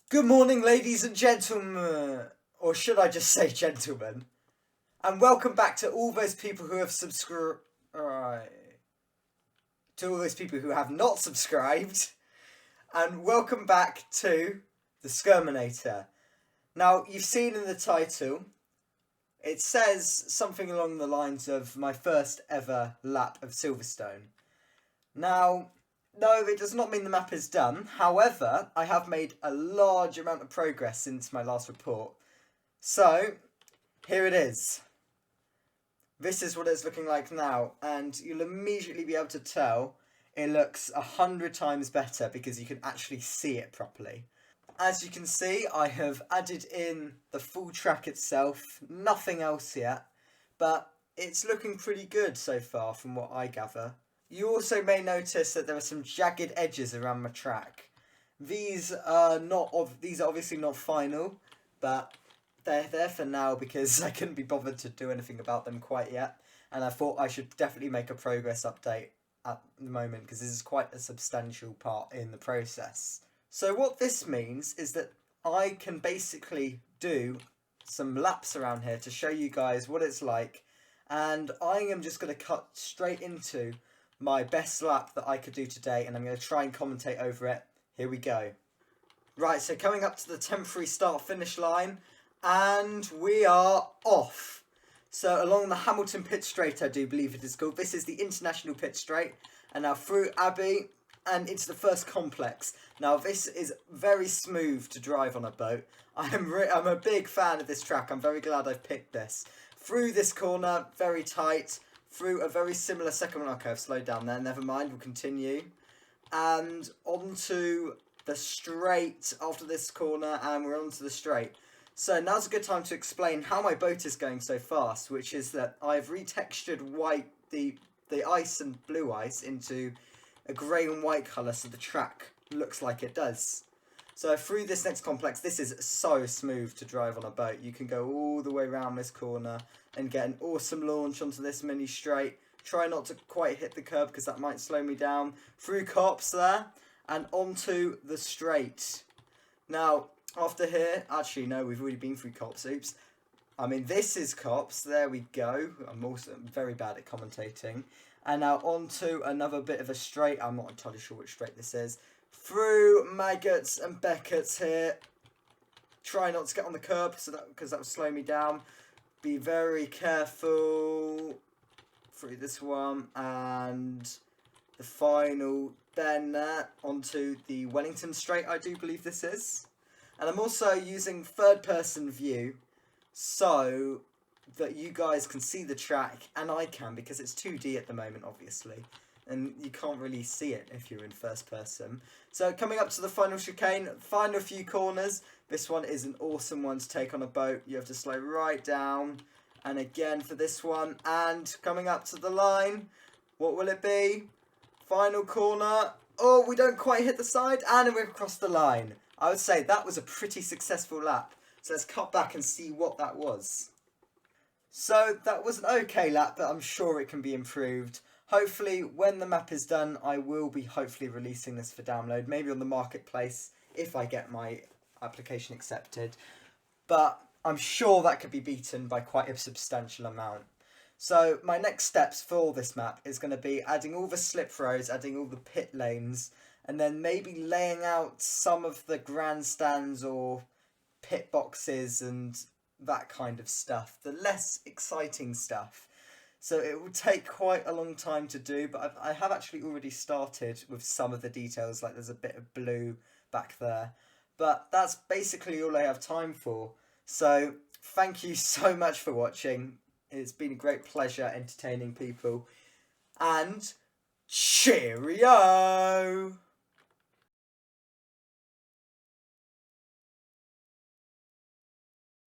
Good morning, ladies and gentlemen, or should I just say gentlemen? And welcome back to all those people who have subscribed. To all those people who have not subscribed, and welcome back to the Skirminator. Now, you've seen in the title, it says something along the lines of my first ever lap of Silverstone. Now, no, it does not mean the map is done. However, I have made a large amount of progress since my last report. So, here it is. This is what it's looking like now, and you'll immediately be able to tell it looks 100 times better because you can actually see it properly. As you can see, I have added in the full track itself, nothing else yet, but it's looking pretty good so far from what I gather. You also may notice that there are some jagged edges around my track. These are obviously not final, but they're there for now because I couldn't be bothered to do anything about them quite yet, and I thought I should definitely make a progress update at the moment because this is quite a substantial part in the process. So what this means is that I can basically do some laps around here to show you guys what it's like, and I am just going to cut straight into my best lap that I could do today, and I'm going to try and commentate over it. Here we go. Right, so coming up to the temporary start-finish line, and we are off. So along the Hamilton pit straight, I do believe it is called. This is the international pit straight, and now through Abbey and into the first complex. Now this is very smooth to drive on a boat. I'm a big fan of this track. I'm very glad I've picked this. Through this corner, very tight. Through a very similar second one. Okay, I've slowed down there. Never mind, we'll continue. And onto the straight after this corner, and we're onto the straight. So now's a good time to explain how my boat is going so fast, which is that I've retextured the ice and blue ice into a grey and white colour so the track looks like it does. So through this next complex, this is so smooth to drive on a boat. You can go all the way around this corner and get an awesome launch onto this mini straight. Try not to quite hit the curb because that might slow me down. Through cops there and onto the straight. Now, after here, actually no, we've already been through cops, oops. I mean, this is cops, there we go. I'm also very bad at commentating. And now onto another bit of a straight. I'm not entirely sure which straight this is. Through Maggots and Beckett's here. Try not to get on the curb because that will slow me down. Be very careful through this one. And the final bend there onto the Wellington straight, I do believe this is. And I'm also using third person view so that you guys can see the track, and I can because it's 2D at the moment, obviously, and you can't really see it if you're in first person. So coming up to the final chicane, final few corners. This one is an awesome one to take on a boat. You have to slow right down, and again for this one, and coming up to the line, what will it be? Final corner. Oh, we don't quite hit the side, and we're across the line. I would say that was a pretty successful lap. So let's cut back and see what that was. So that was an okay lap, but I'm sure it can be improved. Hopefully, when the map is done, I will be hopefully releasing this for download. Maybe on the marketplace, if I get my application accepted. But I'm sure that could be beaten by quite a substantial amount. So my next steps for this map is going to be adding all the slip roads, adding all the pit lanes, and then maybe laying out some of the grandstands or pit boxes and that kind of stuff, the less exciting stuff. So it will take quite a long time to do, but I have actually already started with some of the details, like there's a bit of blue back there. But that's basically all I have time for. So thank you so much for watching. It's been a great pleasure entertaining people. And cheerio!